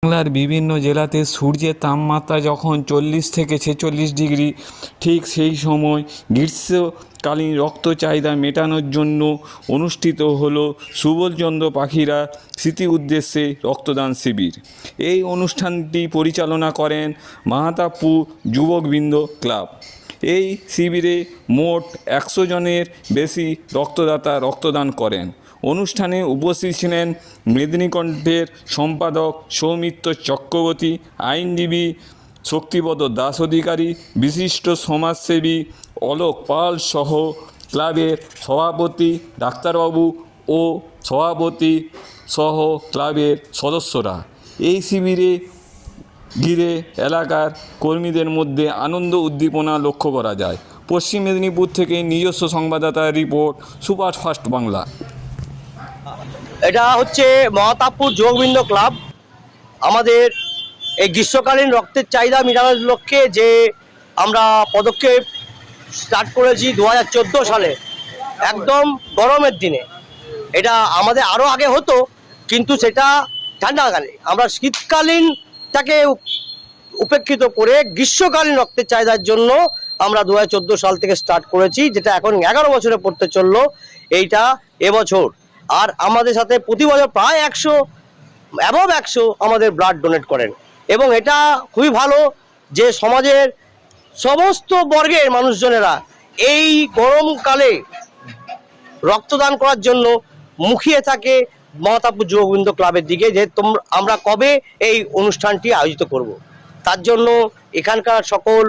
বাংলার বিভিন্ন জেলাতে সূর্যের তাপমাত্রা যখন 40 থেকে 46 ডিগ্রি, ঠিক সেই সময় গ্রীষ্মকালীন রক্ত চাহিদা মেটানোর জন্য অনুষ্ঠিত হলো সুবলচন্দ্র পাখিরা স্মৃতি উদ্দেশ্যে রক্তদান শিবির। এই অনুষ্ঠানটি পরিচালনা করেন মাহাতাবপুর যুবকবৃন্দ ক্লাব। এই শিবিরে মোট 100 জনের বেশি রক্তদাতা রক্তদান করেন। অনুষ্ঠানে উপস্থিত ছিলেন মেদিনীকণ্ঠের সম্পাদক সৌমিত্র চক্রবর্তী, আইনজীবী শক্তিপদ দাস অধিকারী, বিশিষ্ট সমাজসেবী অলোক পাল সহ ক্লাবের সভাপতি ডাক্তারবাবু ও সভাপতি সহ ক্লাবের সদস্যরা। এই শিবিরে ঘিরে এলাকার কর্মীদের মধ্যে আনন্দ উদ্দীপনা লক্ষ্য করা যায়। পশ্চিম মেদিনীপুর থেকে নিজস্ব সংবাদদাতার রিপোর্ট, সুপারফাস্ট বাংলা। এটা হচ্ছে মাহাতাবপুর যুবকবৃন্দ ক্লাব। আমাদের এই গ্রীষ্মকালীন রক্তের চাহিদা মেটানোর লক্ষ্যে যে আমরা পদক্ষেপ স্টার্ট করেছি 2014 সালে, একদম গরমের দিনে। এটা আমাদের আরও আগে হতো, কিন্তু সেটা ঠান্ডাকালে। আমরা শীতকালীনটাকে উপেক্ষিত করে গ্রীষ্মকালীন রক্তের চাহিদার জন্য আমরা 2014 সাল থেকে স্টার্ট করেছি, যেটা এখন 11 বছরে পড়তে চললো। এইটা এবছর। আর আমাদের সাথে প্রতি বছর প্রায় 100 আমাদের ব্লাড ডোনেট করেন। এবং এটা খুবই ভালো যে সমাজের সমস্ত বর্গের মানুষজনেরা এই গরমকালে রক্তদান করার জন্য মুখিয়ে থাকে মাহাতাবপুর যুবকবৃন্দ ক্লাবের দিকে, যে আমরা কবে এই অনুষ্ঠানটি আয়োজিত করব। তার জন্য এখানকার সকল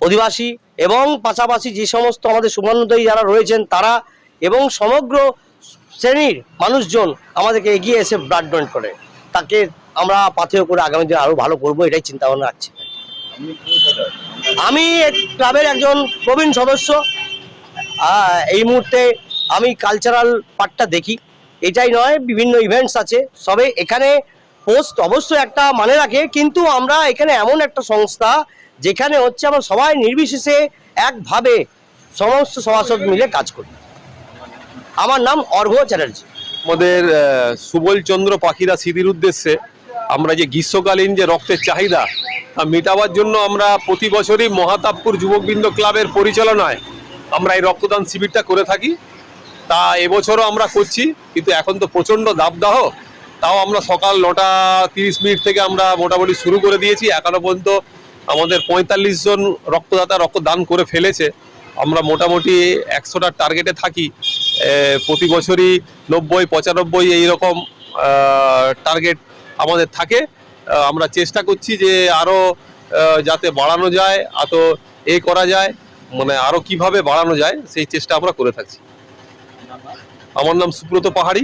অধিবাসী এবং পাশাপাশি যে সমস্ত আমাদের শুভানুদ্দায়ী যারা রয়েছেন তারা এবং সমগ্র শ্রেণীর মানুষজন আমাদেরকে এগিয়ে এসে ব্লাড ডোনেট করে, তাকে আমরা পাথেয় করে আগামী দিনে আরও ভালো করবো, এটাই চিন্তা ভাবনা আছে। আমি ক্লাবের একজন প্রবীণ সদস্য। এই মুহূর্তে আমি কালচারাল পার্টটা দেখি, এটাই নয়, বিভিন্ন ইভেন্টস আছে। সবে এখানে পোস্ট অবশ্যই একটা মানে রাখে, কিন্তু আমরা এখানে এমন একটা সংস্থা যেখানে হচ্ছে আমরা সবাই নির্বিশেষে একভাবে সমস্ত সভাসদ মিলে কাজ করি। আমার নাম অর্ঘ্য চ্যাটার্জি। আমাদের সুবলচন্দ্র পাখিরা স্মৃতির উদ্দেশ্যে আমরা যে গ্রীষ্মকালীন যে রক্তের চাহিদা মেটাবার জন্য আমরা প্রতি বছরই মাহাতাবপুর যুবকবৃন্দ ক্লাবের পরিচালনায় আমরা এই রক্তদান শিবিরটা করে থাকি। তা এবছরও আমরা করছি, কিন্তু এখন তো প্রচণ্ড দাবদাহ। তাও আমরা সকাল 9:30 থেকে আমরা মোটামুটি শুরু করে দিয়েছি। এখনো পর্যন্ত আমাদের 45 জন রক্তদাতা রক্তদান করে ফেলেছে। আমরা মোটামুটি 100টার টার্গেটে থাকি। প্রতি বছরই 90-95 এইরকম টার্গেট আমাদের থাকে। আমরা চেষ্টা করছি যে আরও যাতে বাড়ানো যায়, করা যায়, মানে আরও কিভাবে বাড়ানো যায় সেই চেষ্টা আমরা করে থাকছি। আমার নাম সুব্রত পাহাড়ি।